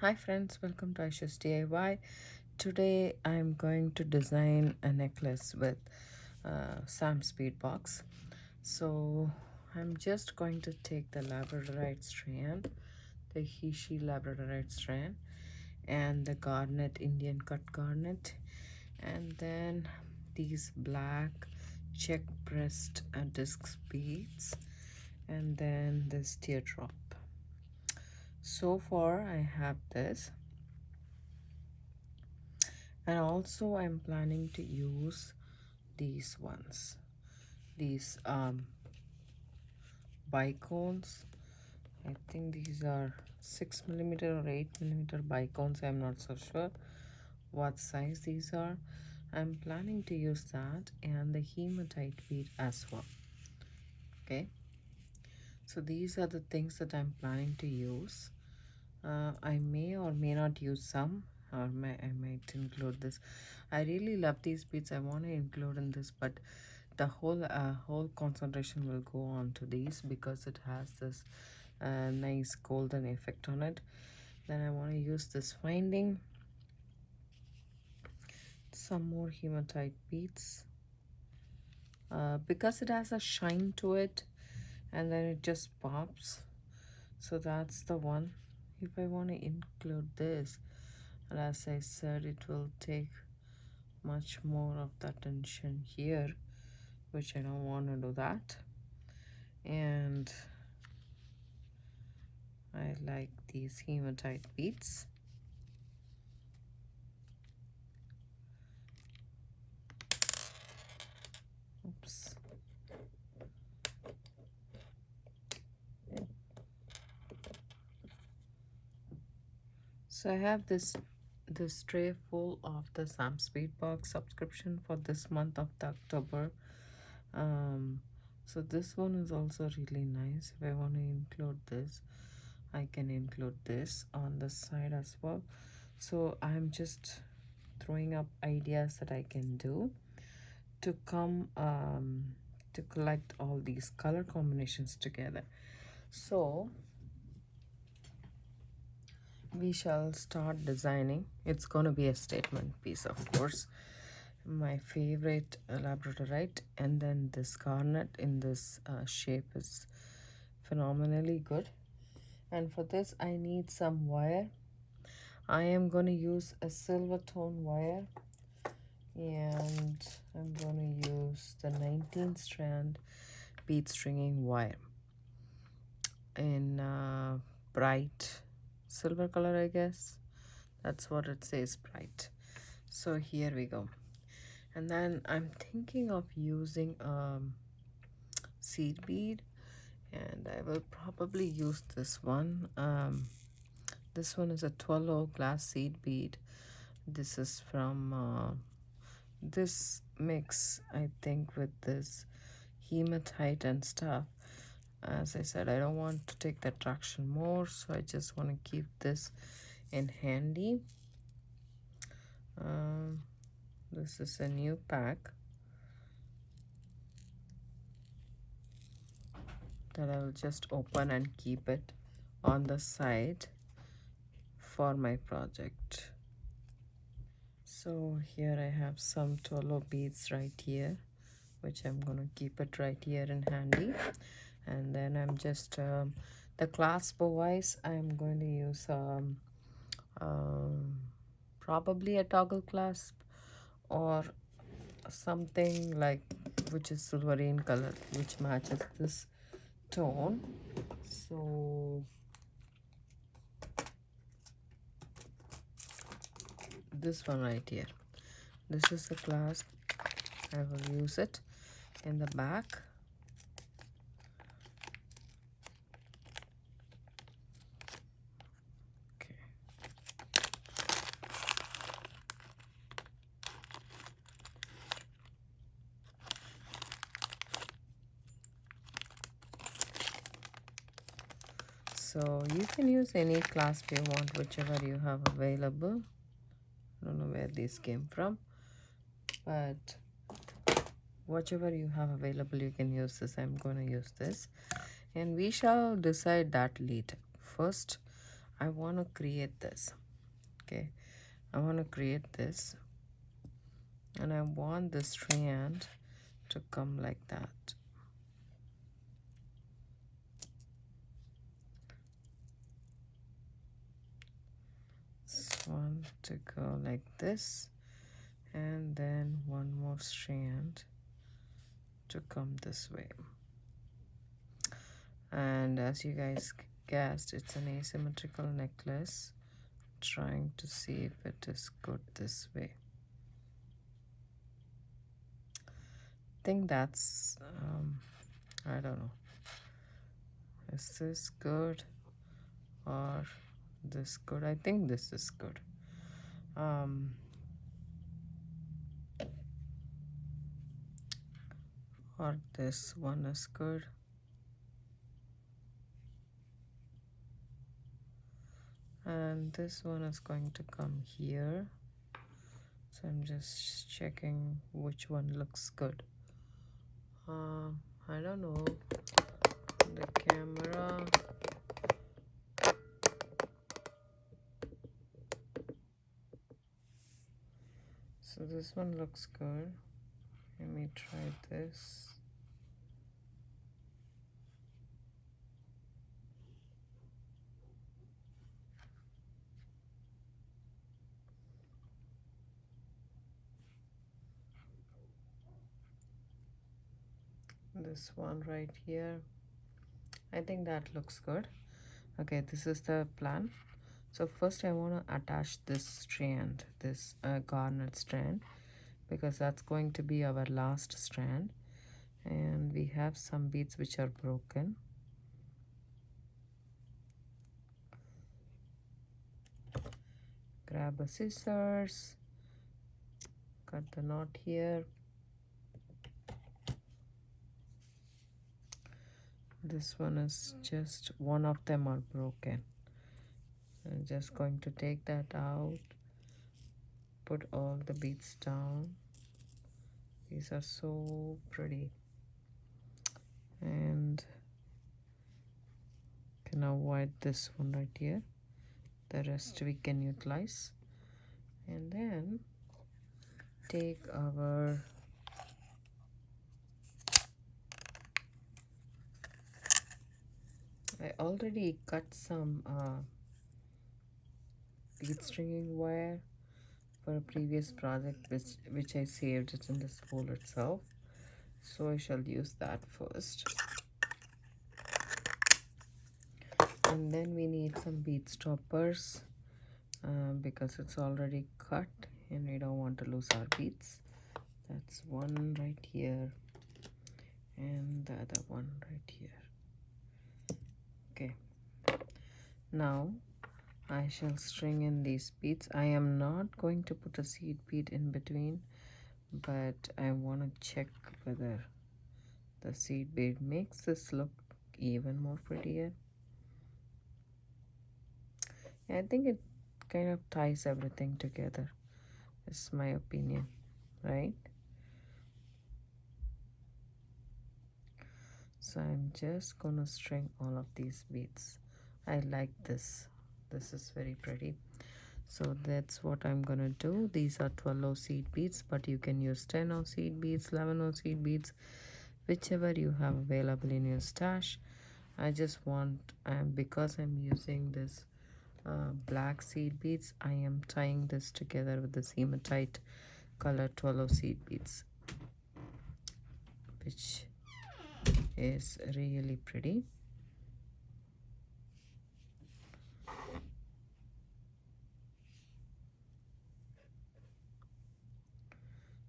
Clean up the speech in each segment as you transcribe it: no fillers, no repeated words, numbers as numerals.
Hi friends, welcome to Aishusdiy. Today I'm going to design a necklace with Sam's bead box. So I'm just going to take the Labradorite Strand, the Aishudiy Labradorite Strand, and the garnet, Indian cut garnet, and then these black check pressed disc beads, and then this teardrop. So far I have this, and also I'm planning to use these ones, these bicones. I think these are 6mm or 8mm bicones. I'm not so sure what size these are. I'm planning to use that and the hematite bead as well. Okay, so these are the things that I'm planning to use. I may or may not use some, or I might include this. I really love these beads. I want to include in this, but the whole concentration will go on to these because it has this nice golden effect on it. Then I want to use this finding some more hematite beads because it has a shine to it, and then it just pops. So that's the one. If I want to include this, and as I said, it will take much more of the attention here, which I don't want to do that. And I like these hematite beads. Oops. So I have this tray full of the Sam's Bead Box subscription for this month of the October. So this one is also really nice. If I want to include this, I can include this on the side as well. So I'm just throwing up ideas that I can do to come to collect all these color combinations together. So we shall start designing. It's going to be a statement piece, of course. My favorite labradorite, and then this garnet in this shape is phenomenally good. And for this I need some wire. I am going to use a silver tone wire, and I'm going to use the 19 strand bead stringing wire in bright silver color, I guess. That's what it says, bright. So here we go. And then I'm thinking of using seed bead, and I will probably use this one. This one is a 12-0 glass seed bead. This is from this mix, I think, with this hematite and stuff. As I said, I don't want to take the traction more, so I just want to keep this in handy. This is a new pack that I will just open and keep it on the side for my project. So here I have some Tolo beads right here, which I'm going to keep it right here in handy. And then I'm just the clasp wise, I'm going to use probably a toggle clasp or something like which is silvery in color, which matches this tone. So this one right here, this is the clasp. I will use it in the back. Okay. So you can use any clasp you want, whichever you have available. I don't know where these came from, but whichever you have available, you can use this. I'm going to use this, and we shall decide that later. First, I want to create this. Okay, I want to create this, and I want the strand to come like that. This one to go like this, and then one more strand to come this way. And as you guys guessed, it's an asymmetrical necklace. Trying to see if it is good this way. I think that's I don't know, is this good or this good? I think this is good. Or this one is good. And this one is going to come here. So I'm just checking which one looks good. I don't know, the camera. So this one looks good. Let me try this. This one right here. I think that looks good. Okay, this is the plan. So first I want to attach this strand, this garnet strand, because that's going to be our last strand. And we have some beads which are broken. Grab a scissors, cut the knot here. This one is just one of them are broken. I'm just going to take that out, put all the beads down. These are so pretty. And can avoid this one right here. The rest we can utilize. And then take our I already cut some bead stringing wire for a previous project which I saved it in the spool itself. So I shall use that first. And then we need some bead stoppers because it's already cut and we don't want to lose our beads. That's one right here and the other one right here. Okay, now I shall string in these beads. I am not going to put a seed bead in between, but I want to check whether the seed bead makes this look even more prettier. I think it kind of ties everything together. It's my opinion, right? So I'm just gonna string all of these beads. I like this. This is very pretty. So that's what I'm gonna do. These are 12 seed beads, but you can use 10 seed beads, 11 seed beads, whichever you have available in your stash. I just want, because I'm using this black seed beads, I am tying this together with this hematite color 12 seed beads, which is really pretty.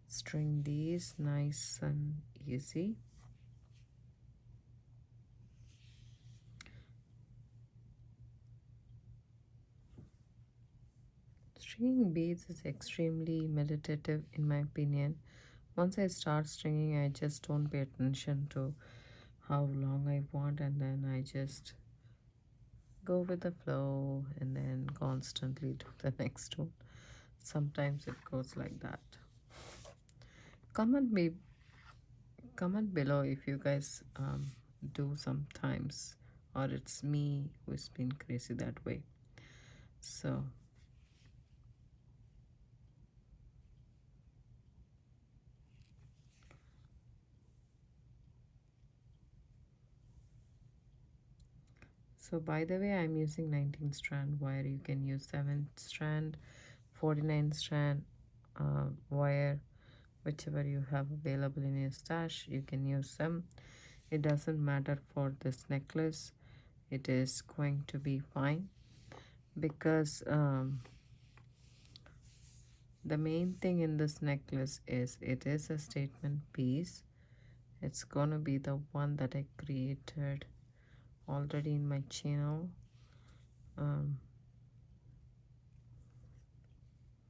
String these nice and easy. Stringing beads is extremely meditative in my opinion. Once I start stringing, I just don't pay attention to how long I want, and then I just go with the flow and then constantly do the next one. Sometimes it goes like that. Comment below if you guys do sometimes, or it's me who's been crazy that way. So by the way, I'm using 19 strand wire. You can use 7 strand, 49 strand wire, whichever you have available in your stash. You can use them. It doesn't matter for this necklace. It is going to be fine because the main thing in this necklace is it is a statement piece. It's gonna be the one that I created already in my channel.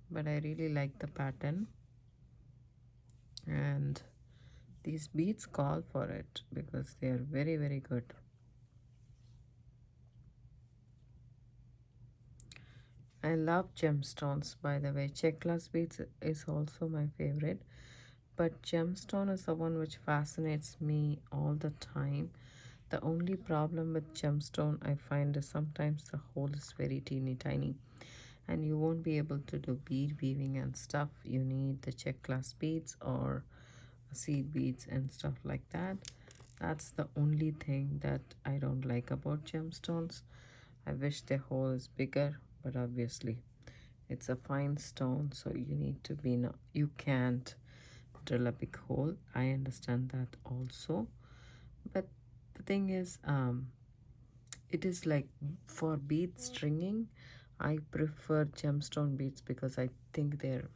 But I really like the pattern, and these beads call for it because they are very, very good. I love gemstones, by the way. Check glass beads is also my favorite, but gemstone is the one which fascinates me all the time. The only problem with gemstone I find is sometimes the hole is very teeny tiny and you won't be able to do bead weaving and stuff. You need the check glass beads or seed beads and stuff like that. That's the only thing that I don't like about gemstones. I wish the hole is bigger, but obviously it's a fine stone, so you need to be you can't drill a big hole. I understand that also, but the thing is it is like for bead stringing I prefer gemstone beads because I think they're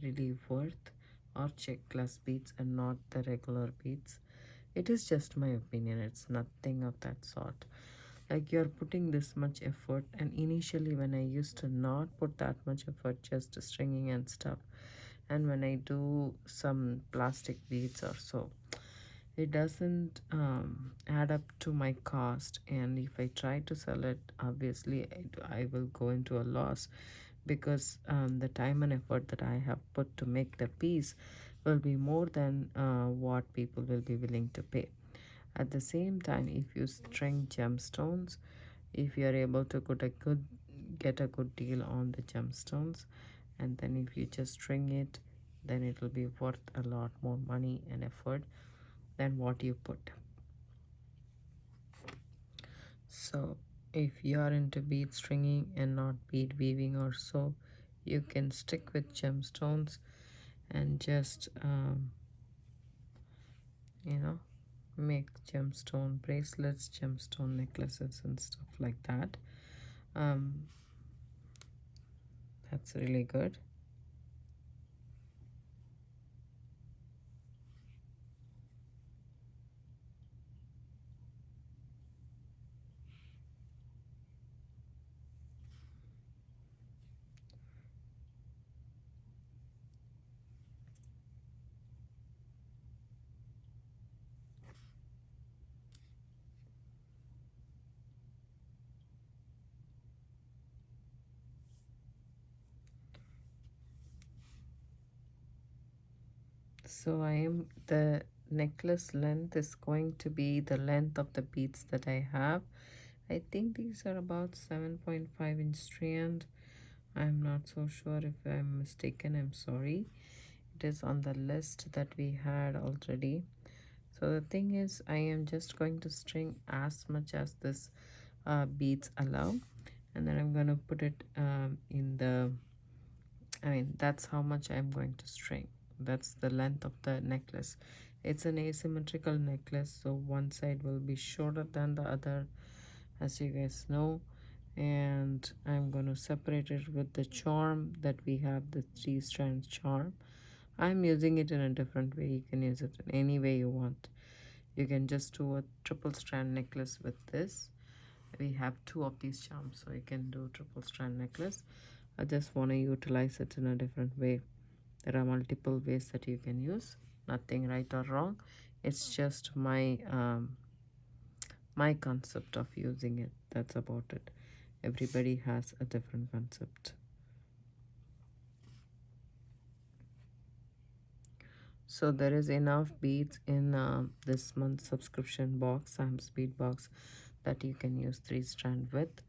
really worth, or check glass beads and not the regular beads. It is just my opinion, it's nothing of that sort. Like you're putting this much effort, and initially when I used to not put that much effort, just stringing and stuff, and when I do some plastic beads or so, it doesn't add up to my cost, and if I try to sell it, obviously I will go into a loss because the time and effort that I have put to make the piece will be more than what people will be willing to pay. At the same time, if you string gemstones, if you are able to get a good deal on the gemstones, and then if you just string it, then it will be worth a lot more money and effort than what you put. So if you are into bead stringing and not bead weaving or so, you can stick with gemstones and just you know, make gemstone bracelets, gemstone necklaces and stuff like that. That's really good. So the necklace length is going to be the length of the beads that I have. I think these are about 7.5 inch strand. I'm not so sure. If I'm mistaken, I'm sorry. It is on the list that we had already. So the thing is, I am just going to string as much as this beads allow, and then I'm going to put it in the, that's how much I'm going to string. That's the length of the necklace. It's an asymmetrical necklace, so one side will be shorter than the other, as you guys know. And I'm going to separate it with the charm that we have, the 3 strands charm. I'm using it in a different way. You can use it in any way you want. You can just do a triple strand necklace with this. We have 2 of these charms, so you can do triple strand necklace. I just want to utilize it in a different way. There are multiple ways that you can use, nothing right or wrong. It's just my my concept of using it. That's about it. Everybody has a different concept. So there is enough beads in this month's subscription box, Sam's bead box, that you can use 3 strand with.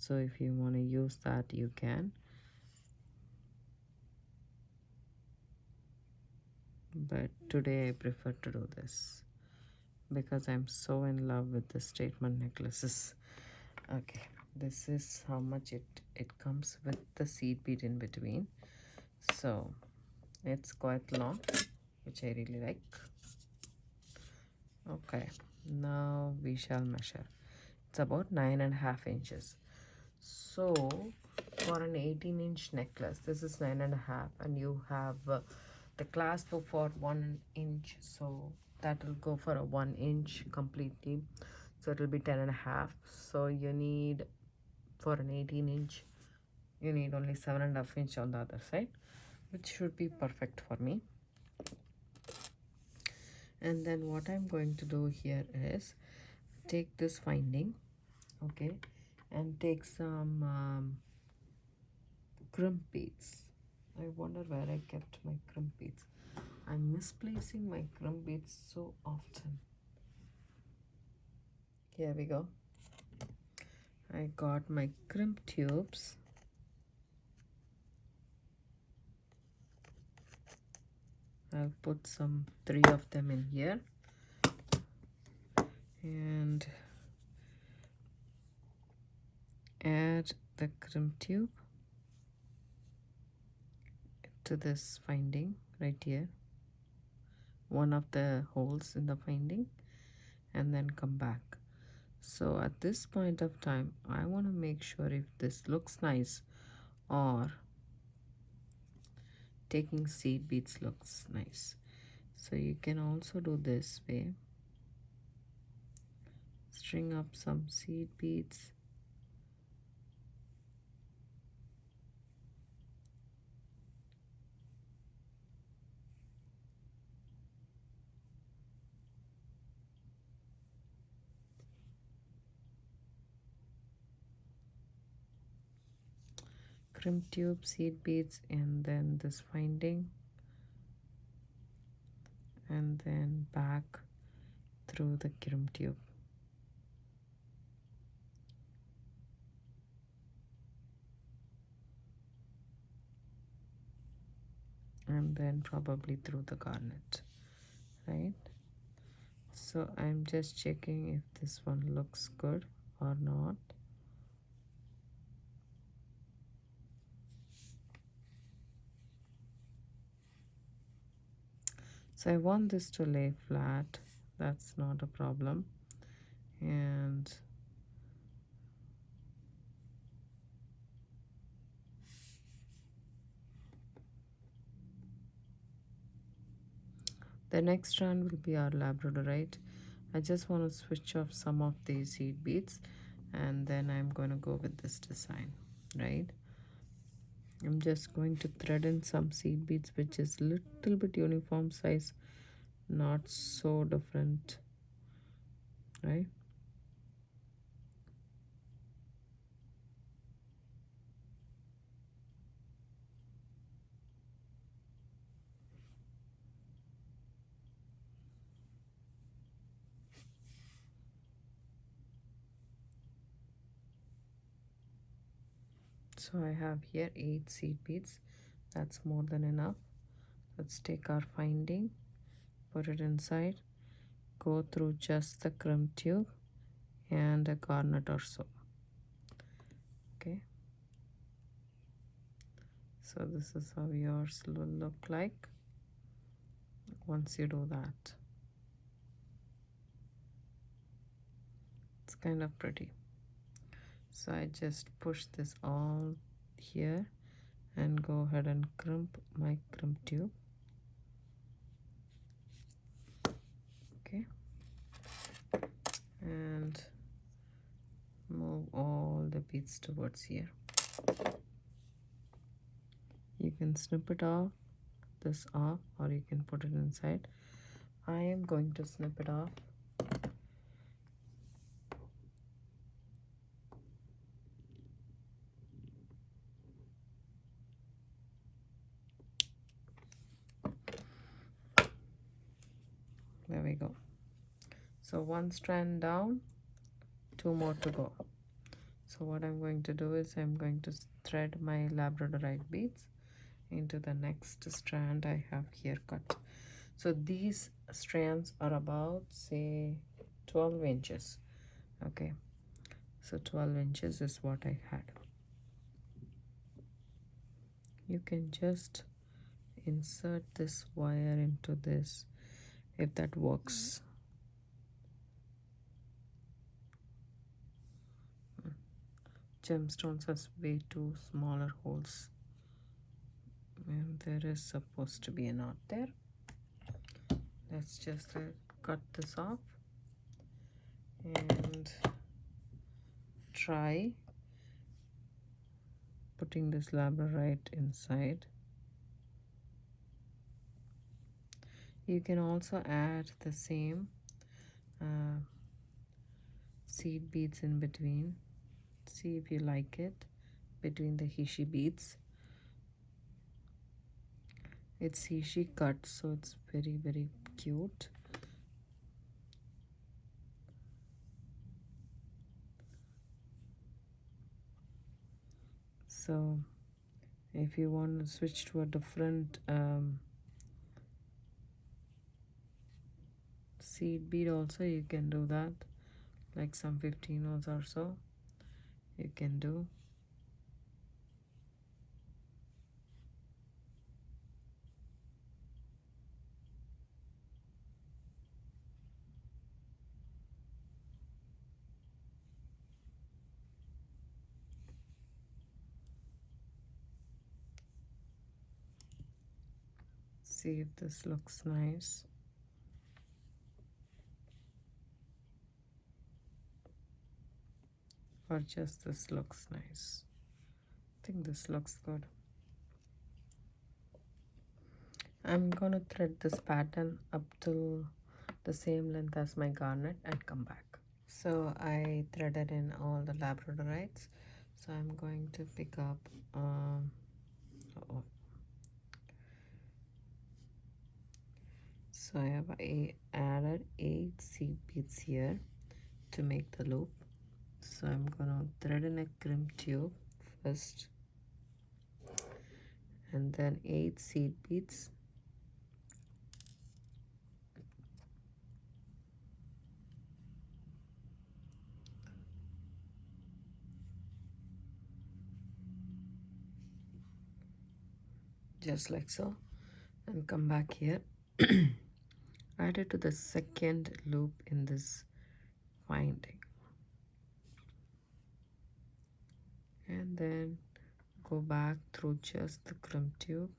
So if you want to use that, you can. But today I prefer to do this because I'm so in love with the statement necklaces. Okay, this is how much it comes with the seed bead in between. So it's quite long, which I really like. Okay, now we shall measure. It's about 9.5 inches. So for an 18-inch necklace, this is 9.5, and you have the clasp for 1 inch, so that will go for a 1 inch completely, so it will be 10.5. So you need, for an 18-inch, you need only 7.5 inch on the other side, which should be perfect for me. And then what I'm going to do here is take this finding, okay, and take some crimp beads. I wonder where I kept my crimp beads. I'm misplacing my crimp beads so often. Here we go. I got my crimp tubes. I'll put 3 of them in here. And add the crimp tube to this finding right here, one of the holes in the finding, and then come back. So at this point of time, I want to make sure if this looks nice or taking seed beads looks nice. So you can also do this way. String up some seed beads. Crimp tube, seed beads, and then this finding, and then back through the crimp tube. And then probably through the garnet, right? So I'm just checking if this one looks good or not. So I want this to lay flat, that's not a problem. And the next strand will be our Labradorite. I just want to switch off some of these seed beads, and then I'm going to go with this design, right? I'm just going to thread in some seed beads, which is little bit uniform size, not so different, right? So I have here 8 seed beads. That's more than enough. Let's take our finding, put it inside, go through just the crimp tube and a garnet or so. Okay. So this is how yours will look like once you do that. It's kind of pretty. So I just push this all here and go ahead and crimp my crimp tube. Okay. And move all the beads towards here. You can snip it off, this off, or you can put it inside. I am going to snip it off. There we go. So 1 strand down, 2 more to go. So So what I'm going to do is I'm going to thread my Labradorite beads into the next strand I have here cut. So these strands are about, say, 12 inches. Okay, so 12 inches is what I had. You can just insert this wire into this if that works. Gemstones has way too smaller holes, and there is supposed to be a knot there. Let's just cut this off and try putting this labradorite inside. You can also add the same seed beads in between. See if you like it, between the Aishudiy beads. It's Aishudiy cut, so it's very cute. So if you want to switch to a different seed bead also, you can do that, like some 15 or so you can do. See if this looks nice. Or just this looks nice. I think this looks good. I'm gonna thread this pattern up to the same length as my garnet and come back. So I threaded in all the labradorites. So I'm going to pick up so I have added 8 seed beads here to make the loop. So I'm gonna thread in a crimp tube first, and then 8 seed beads. Just like so, and come back here. Add it to the second loop in this winding, and then go back through just the crimp tube,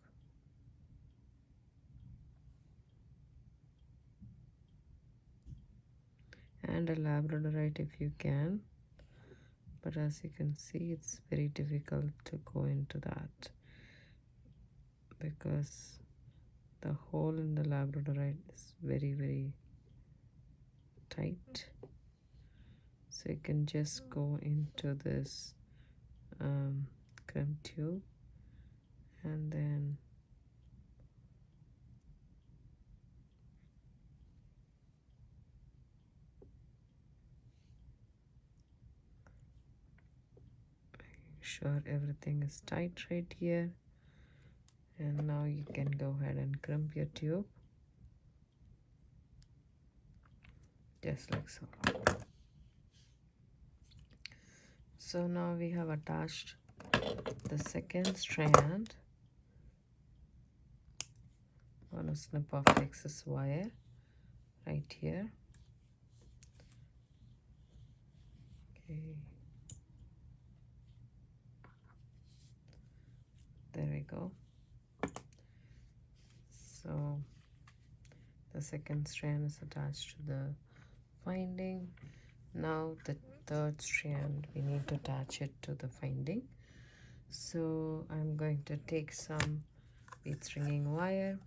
and a labradorite if you can, but as you can see it's very difficult to go into that because the hole in the labradorite is very tight. So you can just go into this crimp tube and then make sure everything is tight right here. And now you can go ahead and crimp your tube just like so. So now we have attached the second strand. I'm going to snip off the excess wire right here. Okay. There we go. So the second strand is attached to the finding. Now the third strand, we need to attach it to the finding. So I'm going to take some bead stringing wire.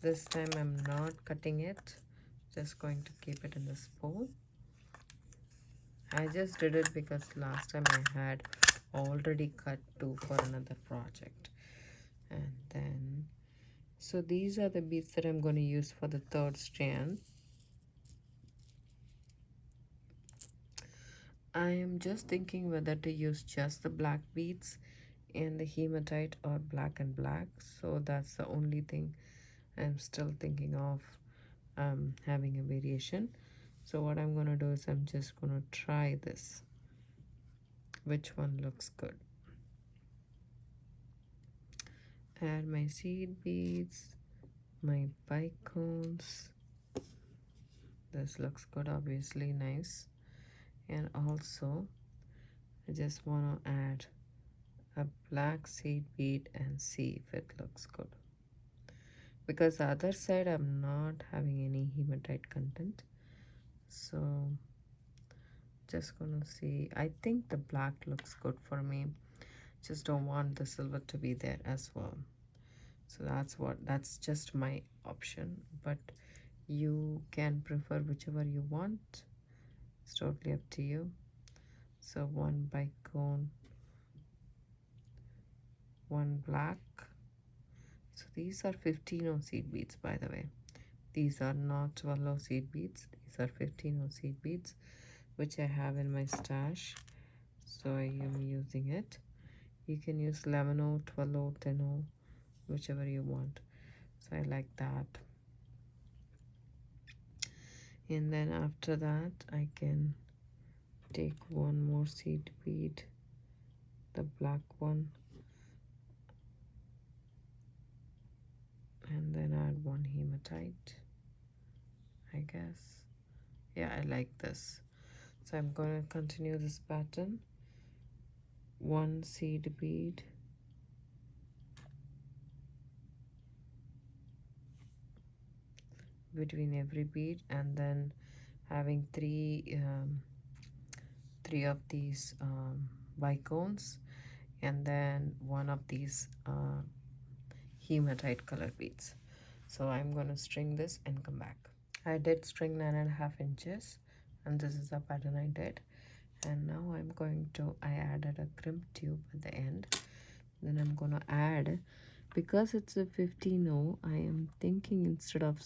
This time I'm not cutting it, just going to keep it in the spool. I just did it because last time I had already cut 2 for another project. And then, so these are the beads that I'm going to use for the third strand. I am just thinking whether to use just the black beads and the hematite or black and black. So that's the only thing I'm still thinking of having a variation. So what I'm gonna do is I'm just gonna try this. Which one looks good? Add my seed beads, my bicones. This looks good, obviously nice. And also I just want to add a black seed bead and see if it looks good, because the other side I'm not having any hematite content. So just gonna see. I think the black looks good for me, just don't want the silver to be there as well. So that's just my option, but you can prefer whichever you want. It's totally up to you. So one bicone, one black. So these are 15 seed beads, by the way. These are not 12 seed beads. These are 15 seed beads, which I have in my stash. So I am using it. You can use 11, 12, 10, whichever you want. So I like that. And then after that, I can take one more seed bead, the black one, and then add one hematite, I guess. Yeah, I like this. So I'm going to continue this pattern. One seed bead, between every bead, and then having three of these bicones, and then one of these hematite color beads. So I'm going to string this and come back. I did string 9.5 inches, and this is the pattern I did. And now I added a crimp tube at the end. Then I'm going to add, because it's a 15 I am thinking instead of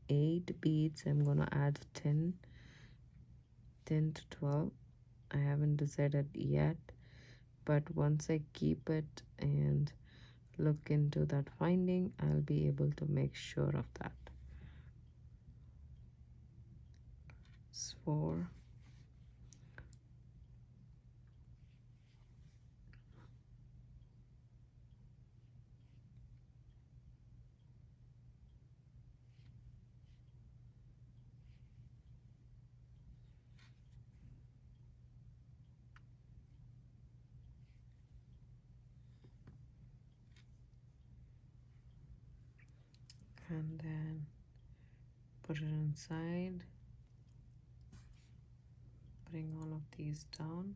8 beads, I'm going to add 10 to 12. I haven't decided yet, but once I keep it and look into that finding, I'll be able to make sure of that. It's 4. And then put it inside, bring all of these down,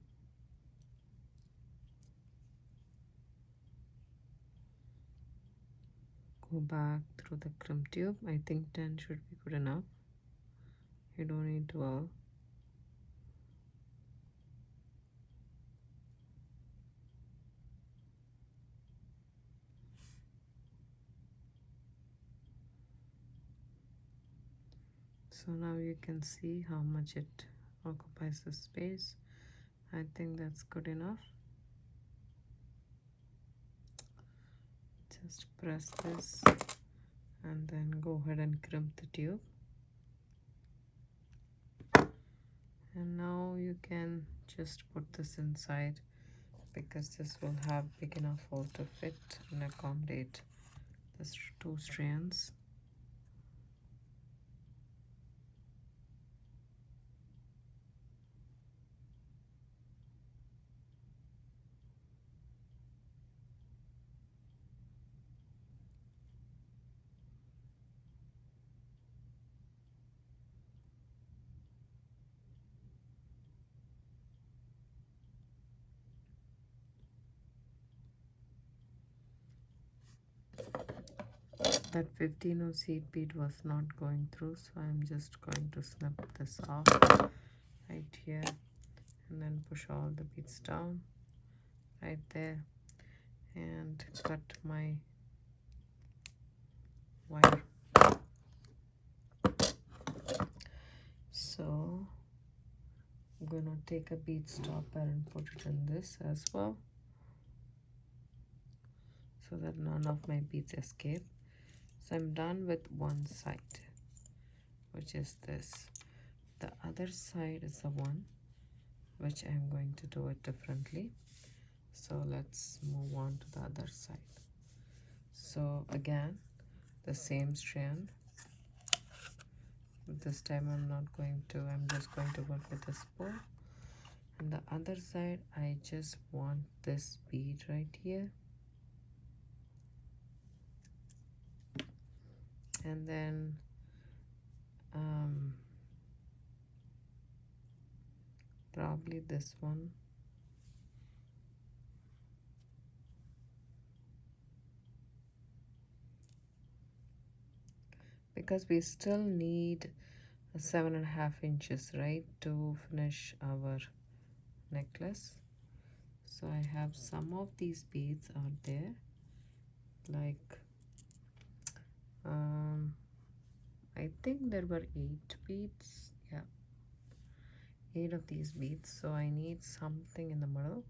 go back through the crimp tube. I think 10 should be good enough. You don't need 12. So now you can see how much it occupies the space. I think that's good enough. Just press this and then go ahead and crimp the tube. And now you can just put this inside, because this will have big enough hole to fit and accommodate these 2 strands. That 15 seed bead was not going through, so I'm just going to snip this off right here and then push all the beads down right there and cut my wire. So I'm gonna take a bead stopper and put it in this as well, so that none of my beads escape. So I'm done with one side, which is this. The other side is the one which I'm going to do it differently. So let's move on to the other side. So again, the same strand. This time I'm just going to work with a spool. And the other side, I just want this bead right here. And then probably this one. Because we still need 7.5 inches, right, to finish our necklace. So I have some of these beads out there, like I think there were 8 beads. Yeah, 8 of these beads. So I need something in the middle.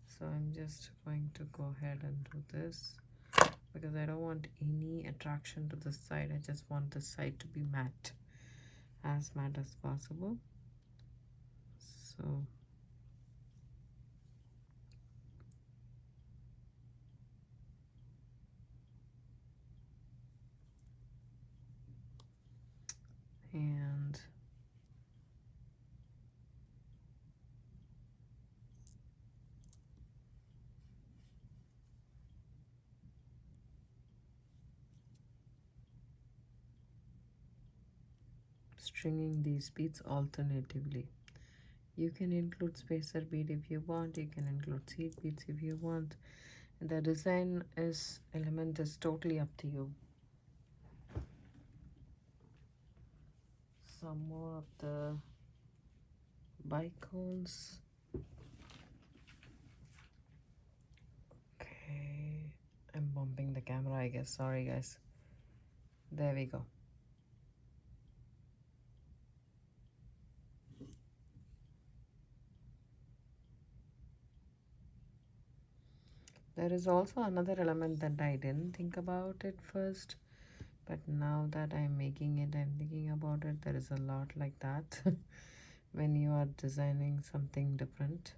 So I'm just going to go ahead and do this, because I don't want any attraction to the side. I just want the side to be matte, as matte as possible. So and stringing these beads alternatively. You can include spacer bead if you want, you can include seed beads if you want. The design element is totally up to you. Some more of the bicones. Okay, I'm bumping the camera, I guess. Sorry guys. There we go. There is also another element that I didn't think about it first, but now that I'm making it, I'm thinking about it. There is a lot like that when you are designing something different.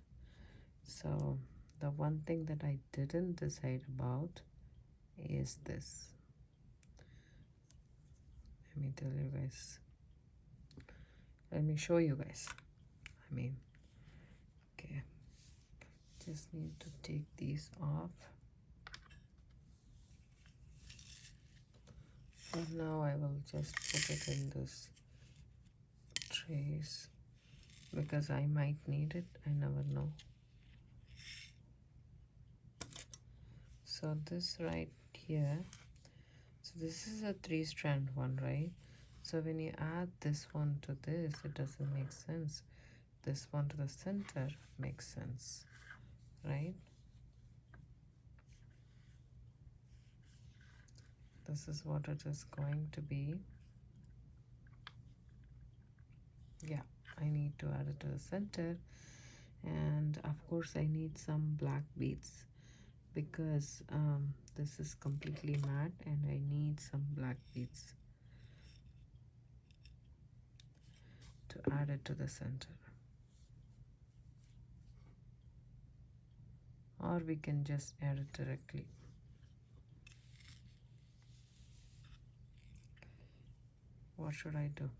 So the one thing that I didn't decide about is this. Let me tell you guys. Let me show you guys. Okay. Just need to take these off. And now I will just put it in this trays, because I might need it. I never know. So this right here, so this is a 3-strand one, right? So when you add this one to this, it doesn't make sense. This one to the center makes sense, right? This is what it is going to be. Yeah, I need to add it to the center. And of course I need some black beads, because this is completely matte and I need some black beads to add it to the center. Or we can just add it directly. What should I do?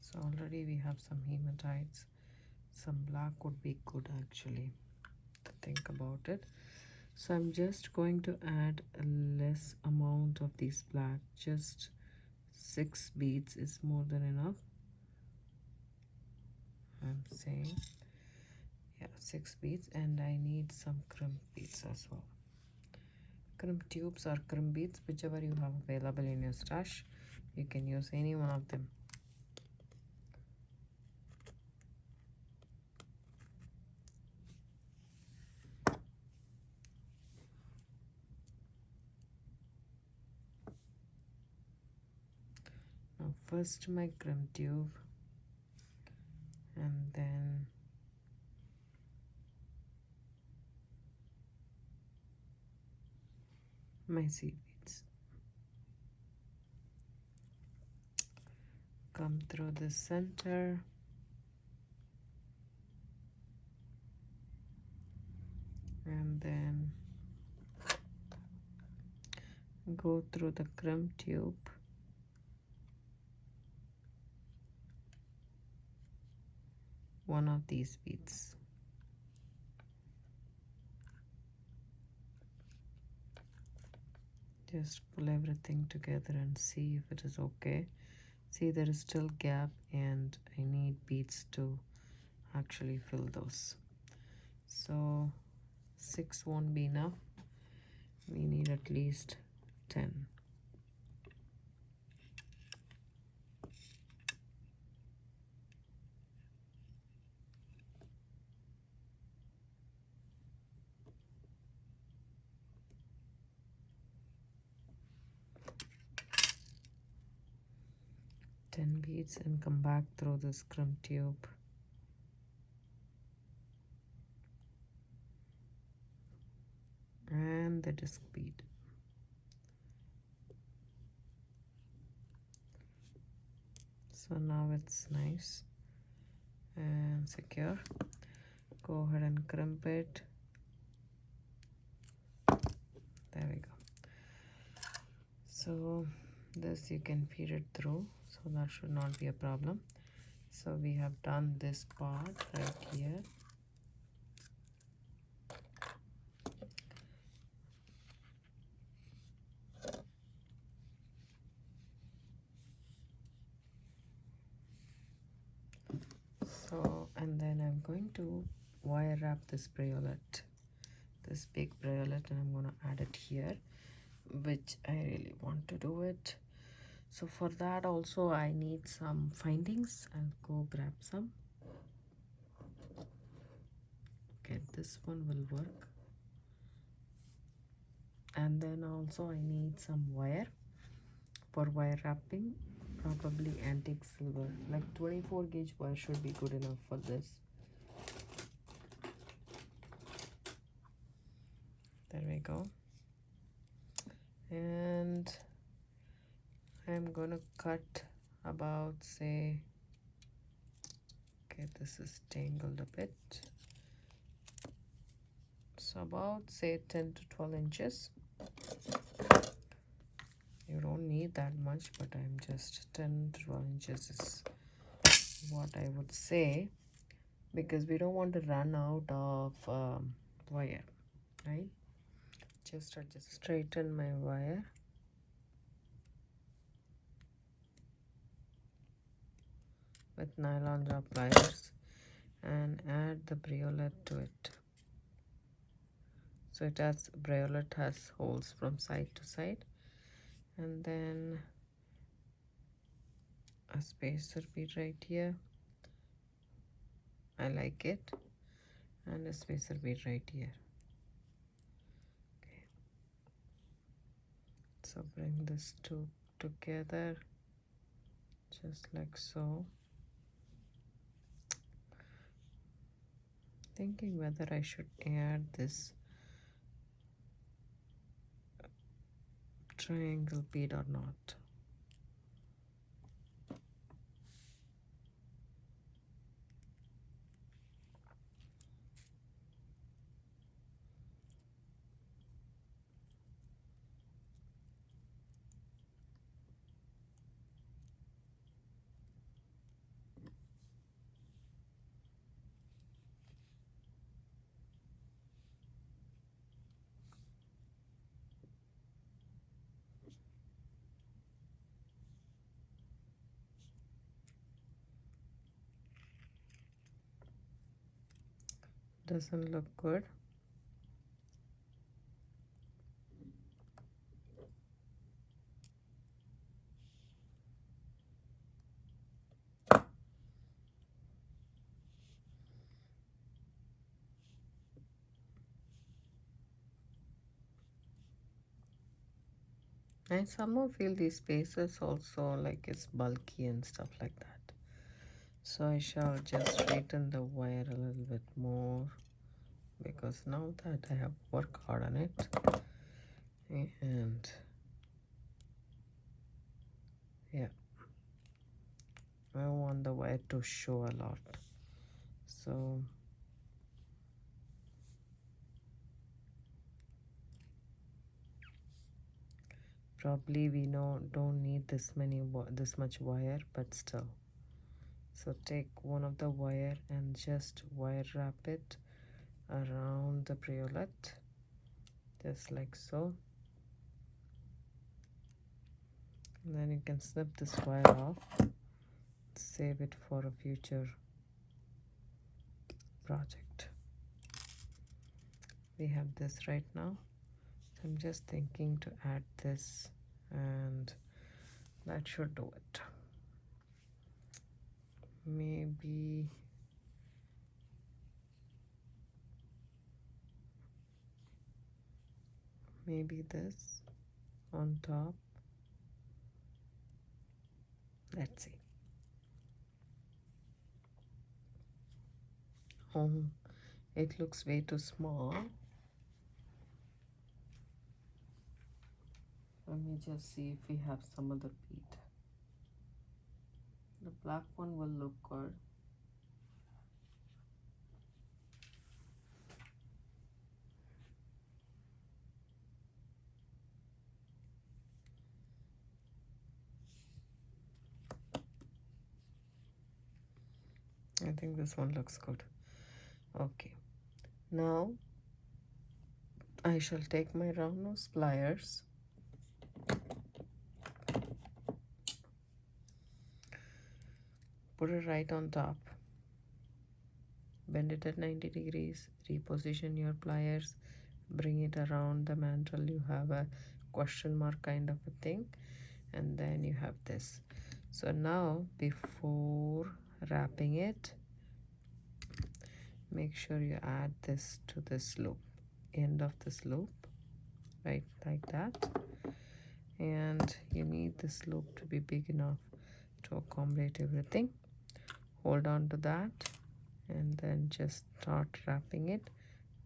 So already we have some hematites. Some black would be good actually, to think about it. So I'm just going to add a less amount of these black. Just 6 beads is more than enough. I'm saying, yeah, 6 beads, and I need some crimp beads as well. Crimp tubes or crimp beads, whichever you have available in your stash, you can use any one of them. Now first my crimp tube, and then my seed beads. Come through the center. And then go through the crimp tube. One of these beads. Just pull everything together and see if it is okay. See, there is still gap and I need beads to actually fill those. So 6 won't be enough. We need at least 10. Beads and come back through this crimp tube. And the disc bead. So now it's nice and secure. Go ahead and crimp it. There we go. So this you can feed it through, so that should not be a problem. So we have done this part right here. So, and then I'm going to wire wrap this bracelet, this big bracelet, and I'm going to add it here, which I really want to do it. So for that also I need some findings. I'll go grab some. Okay, this one will work. And then also I need some wire for wire wrapping. Probably antique silver, like 24 gauge wire should be good enough for this. There we go. And I'm gonna cut about, say, okay, this is tangled a bit, so about, say, 10 to 12 inches. You don't need that much, but I'm just 10 to 12 inches is what I would say, because we don't want to run out of wire, right? Just straighten my wire. With nylon jaw pliers and add the bracelet to it. So bracelet has holes from side to side, and then a spacer bead right here. I like it, and a spacer bead right here. Okay. So bring this two together, just like so. Thinking whether I should add this triangle bead or not. Doesn't look good. I somehow feel these spaces also like it's bulky and stuff like that. So I shall just straighten the wire a little bit more, because now that I have worked hard on it, and yeah, I want the wire to show a lot. So probably we don't need this much wire, but still. So take one of the wire and just wire wrap it around the briolet, just like so. And then you can snip this wire off, save it for a future project. We have this right now. So I'm just thinking to add this, and that should do it. Maybe this on top. Let's see. Oh, it looks way too small. Let me just see if we have some other bead. The black one will look good. I think this one looks good. Okay, now I shall take my round nose pliers, put it right on top, bend it at 90 degrees, reposition your pliers, bring it around the mantle. You have a question mark kind of a thing, and then you have this. So now before wrapping it, make sure you add this to this loop, end of this loop, right like that. And you need this loop to be big enough to accommodate everything. Hold on to that and then just start wrapping it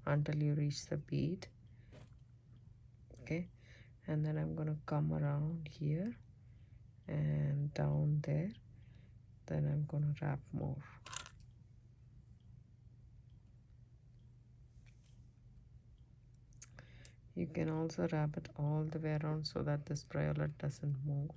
until you reach the bead. Okay, and then I'm gonna come around here and down there, then I'm gonna wrap more. You can also wrap it all the way around so that this briolet doesn't move.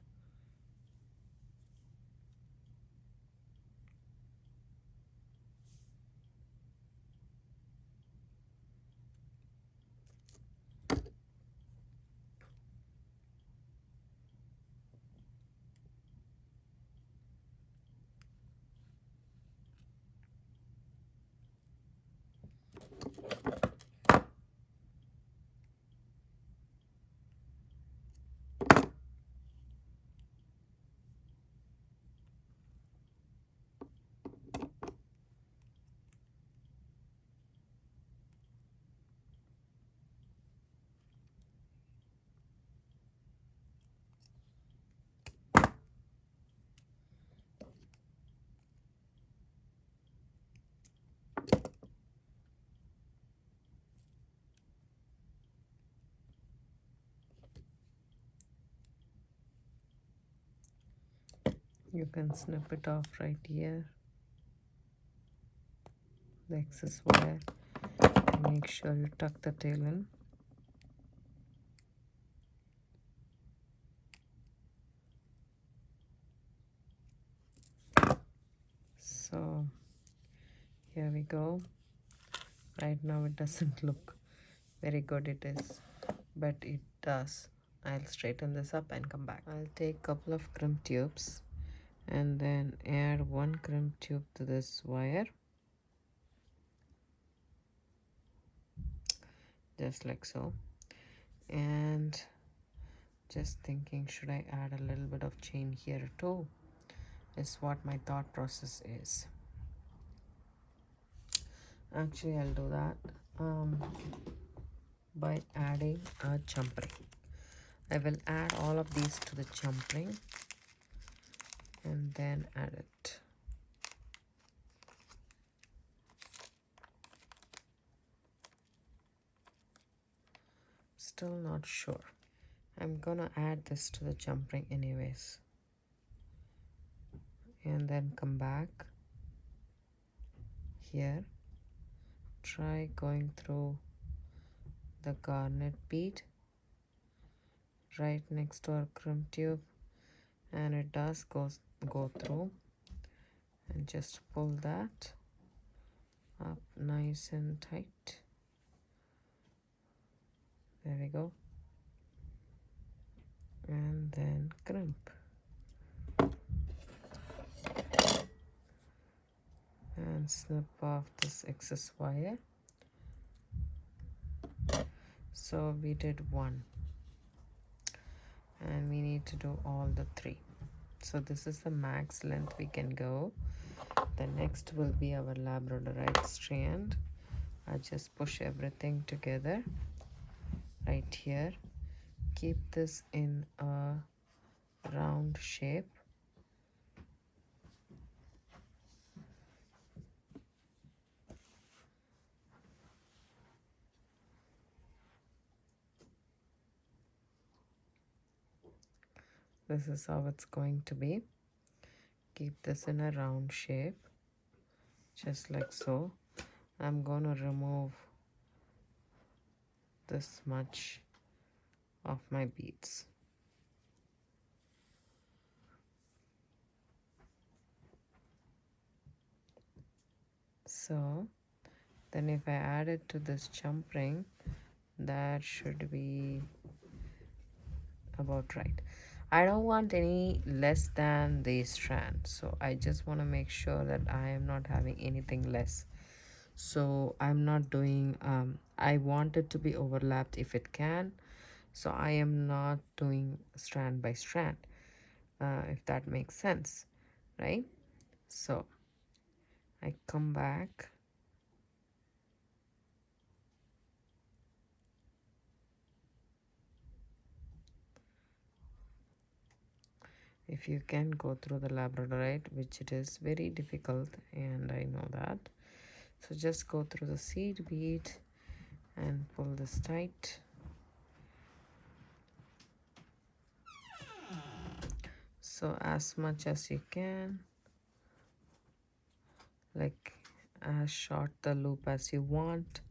You can snip it off right here, the excess wire. Make sure you tuck the tail in. So here we go. Right now it doesn't look very good, it is, but it does. I'll straighten this up and come back. I'll take a couple of crimp tubes and then add one crimp tube to this wire, just like so. And just thinking, should I add a little bit of chain here too, is what my thought process is. Actually, I'll do that by adding a jump ring. I will add all of these to the jump ring and then add it. Still not sure. I'm gonna add this to the jump ring anyways. And then come back here. Try going through the garnet bead right next to our crimp tube, and it does go through, and just pull that up nice and tight. There we go. And then crimp and snip off this excess wire. So we did one, and we need to do all the three. So this is the max length we can go. The next will be our Labradorite strand. I just push everything together right here. Keep this in a round shape. This is how it's going to be. Keep this in a round shape, just like so. I'm going to remove this much of my beads. So then if I add it to this jump ring, that should be about right. I don't want any less than the strand, so I just want to make sure that I am not having anything less. So I'm not doing I want it to be overlapped if it can, so I am not doing strand by strand, if that makes sense, right? So I come back, if you can go through the Labradorite, which it is very difficult, and I know that. So just go through the seed bead and pull this tight. So as much as you can, like as short the loop as you want,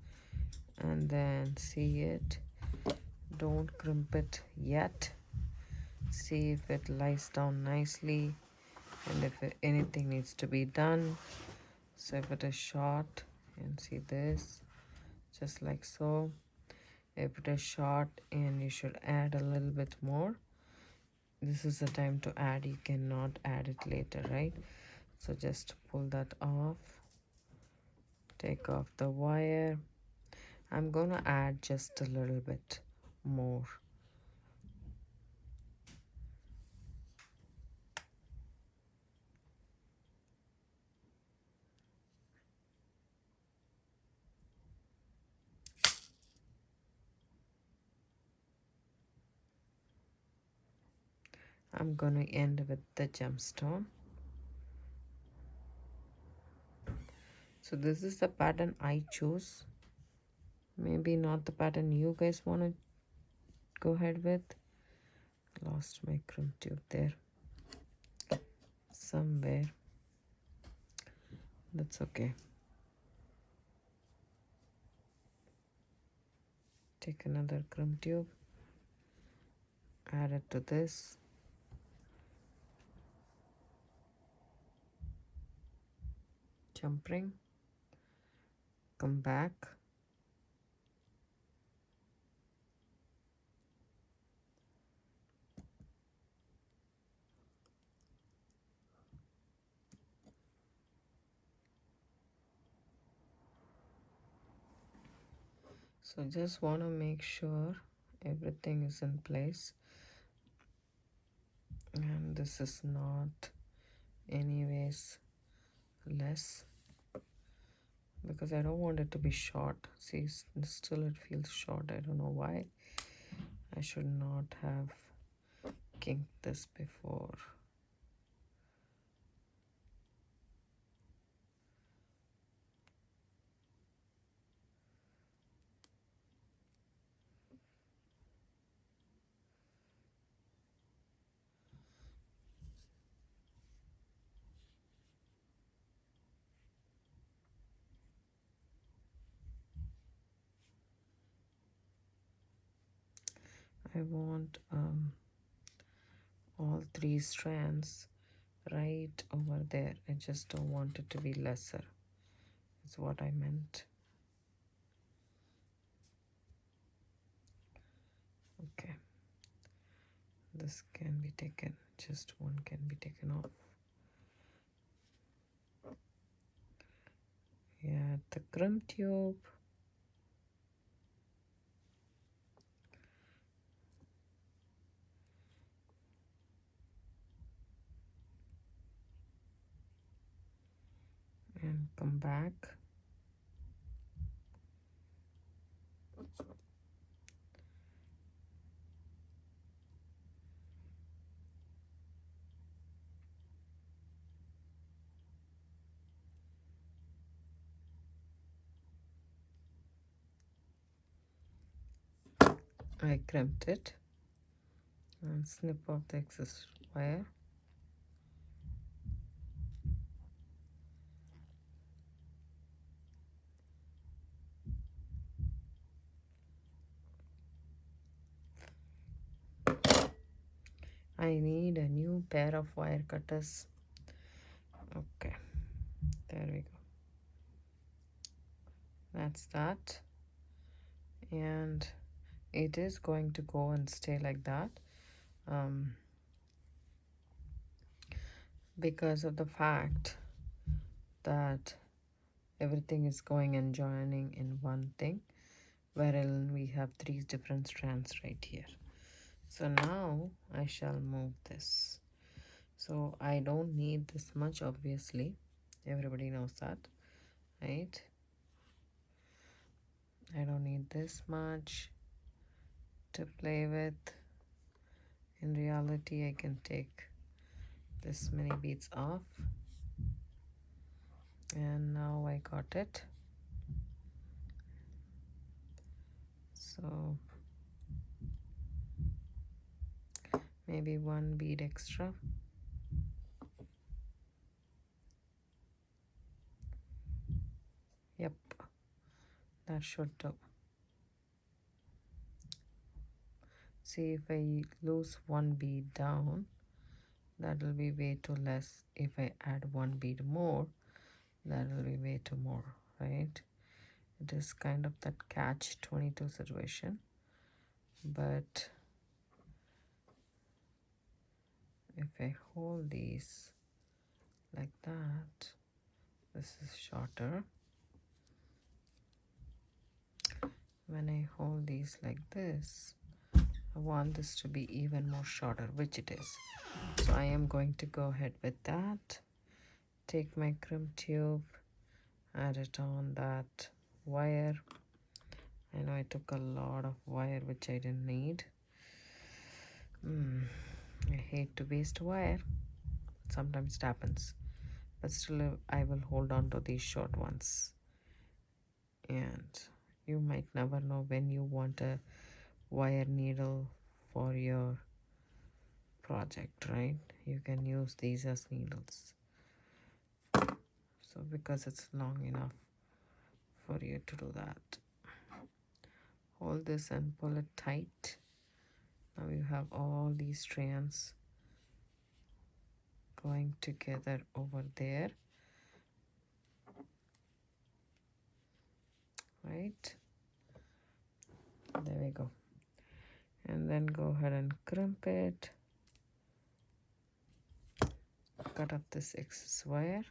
and then see it. Don't crimp it yet. See if it lies down nicely and if anything needs to be done. So if it is short, and see this, just like so. If it is short and you should add a little bit more, this is the time to add. You cannot add it later, right? So just pull that off, take off the wire. I'm gonna add just a little bit more. I'm gonna end with the gemstone. So this is the pattern I choose. Maybe not the pattern you guys want to go ahead with. Lost my crimp tube there somewhere. That's okay. Take another crimp tube, add it to this. Jump ring, come back, so just want to make sure everything is in place, and this is not anyways less, because I don't want it to be short. See, still it feels short. I don't know why. I should not have kinked this before. I want all 3 strands right over there. I just don't want it to be lesser, is what I meant. Okay, this can be taken, just one can be taken off. Yeah, the crimp tube. And come back. I crimped it and snip off the excess wire. I need a new pair of wire cutters. Okay, there we go. That's that. And it is going to go and stay like that because of the fact that everything is going and joining in one thing, wherein we have 3 different strands right here. So now I shall move this. So I don't need this much, obviously. Everybody knows that, right? I don't need this much to play with. In reality, I can take this many beads off. And now I got it. So maybe 1 bead extra. Yep, that should do. See, if I lose 1 bead down, that will be way too less. If I add 1 bead more, that will be way too more, right? It is kind of that catch-22 situation. But if I hold these like that, this is shorter. When I hold these like this, I want this to be even more shorter, which it is. So I am going to go ahead with that. Take my crimp tube, add it on that wire. I know I took a lot of wire which I didn't need. I hate to waste wire. Sometimes it happens. But still I will hold on to these short ones. And you might never know when you want a wire needle for your project, right? You can use these as needles. So because it's long enough for you to do that. Hold this and pull it tight. Now you have all these strands going together over there, right? There we go. And then go ahead and crimp it. Cut off this excess wire.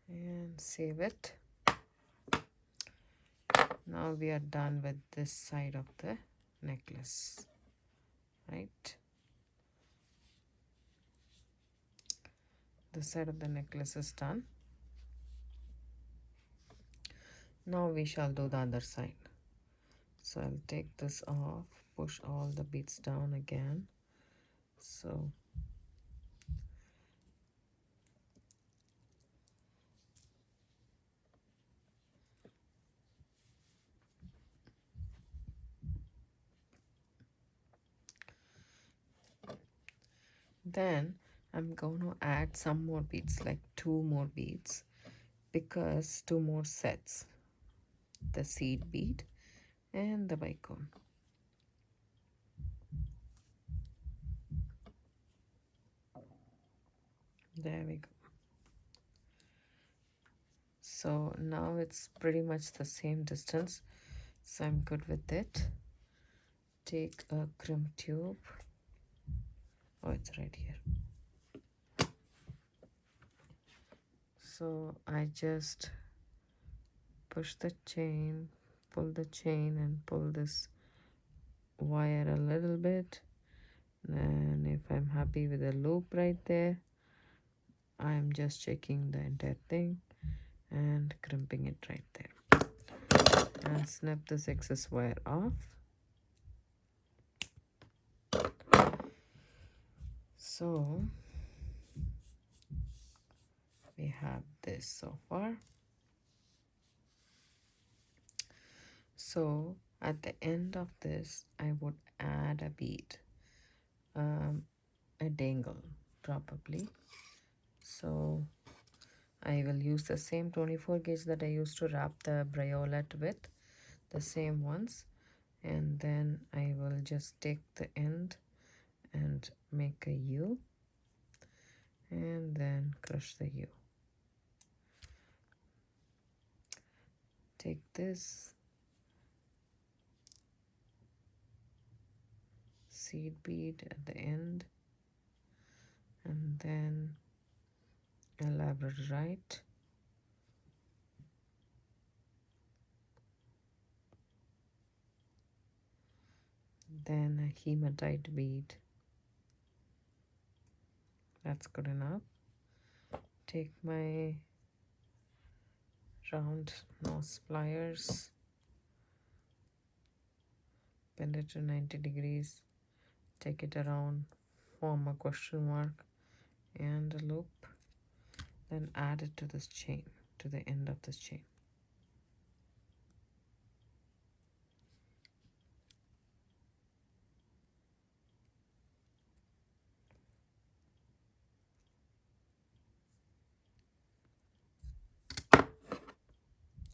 And save it. Now we are done with this side of the necklace, right? This side of the necklace is done. Now we shall do the other side. So I'll take this off, push all the beads down again. So then I'm going to add some more beads, like 2 more beads, because 2 more sets, the seed bead and the bicone. There we go. So now it's pretty much the same distance, so I'm good with it. Take a crimp tube. Oh, it's right here. So I just push the chain, pull the chain, and pull this wire a little bit. And if I'm happy with the loop right there, I'm just checking the entire thing and crimping it right there. And snap this excess wire off. So we have this so far. So at the end of this, I would add a bead, a dangle probably. So I will use the same 24 gauge that I used to wrap the briolet with, the same ones, and then I will just take the end and make a U and then crush the U. Take this seed bead at the end and then a labradorite, then a hematite bead. That's good enough. Take my round nose pliers, bend it to 90 degrees, take it around, form a question mark and a loop, then add it to this chain, to the end of this chain.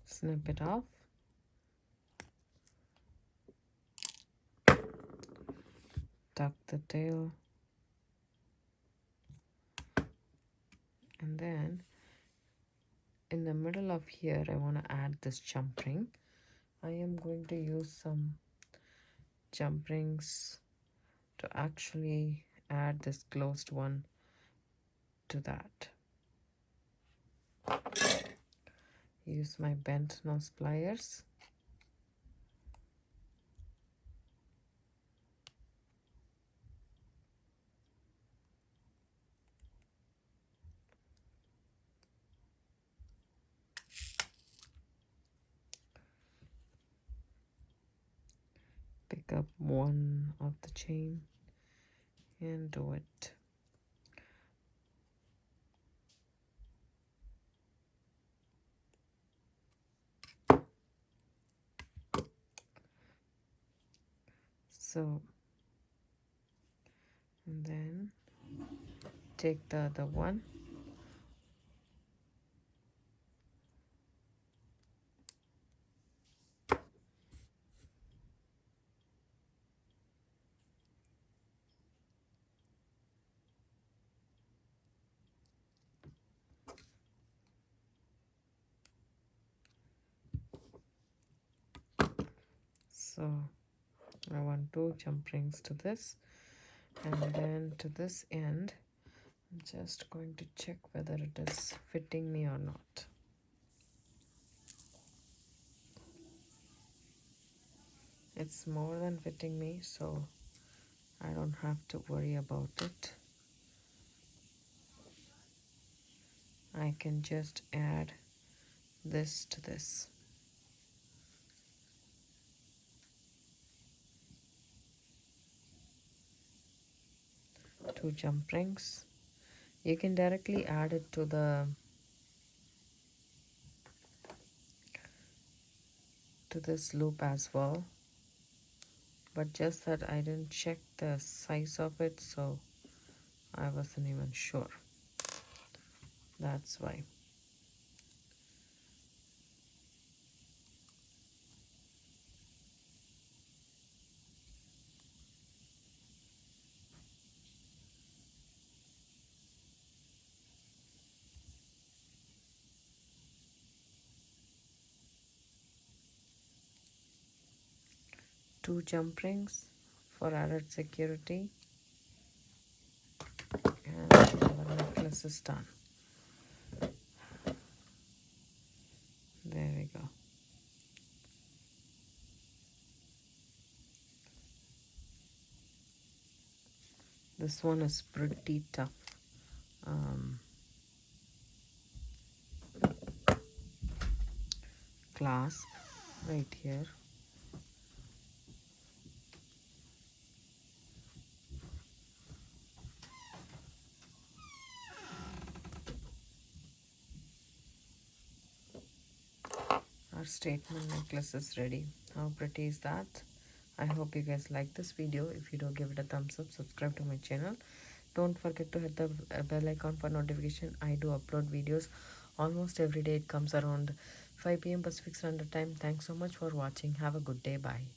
Snip it off. Tuck the tail. And then in the middle of here, I want to add this jump ring. I am going to use some jump rings to actually add this closed one to that. Use my bent nose pliers. Pick up one of the chain and do it. So, and then take the other one. So I want 2 jump rings to this, and then to this end I'm just going to check whether it is fitting me or not. It's more than fitting me, so I don't have to worry about it. I can just add this to this. 2 jump rings. You can directly add it to this loop as well, but just that I didn't check the size of it, so I wasn't even sure. That's why. Two jump rings for added security, and our necklace is done. There we go. This one is pretty tough. Clasp right here. Our statement necklace is ready. How pretty is that? I hope you guys like this video. If you do, give it a thumbs up, subscribe to my channel. Don't forget to hit the bell icon for notification. I do upload videos almost every day. It comes around 5 p.m. Pacific Standard Time. Thanks so much for watching. Have a good day. Bye.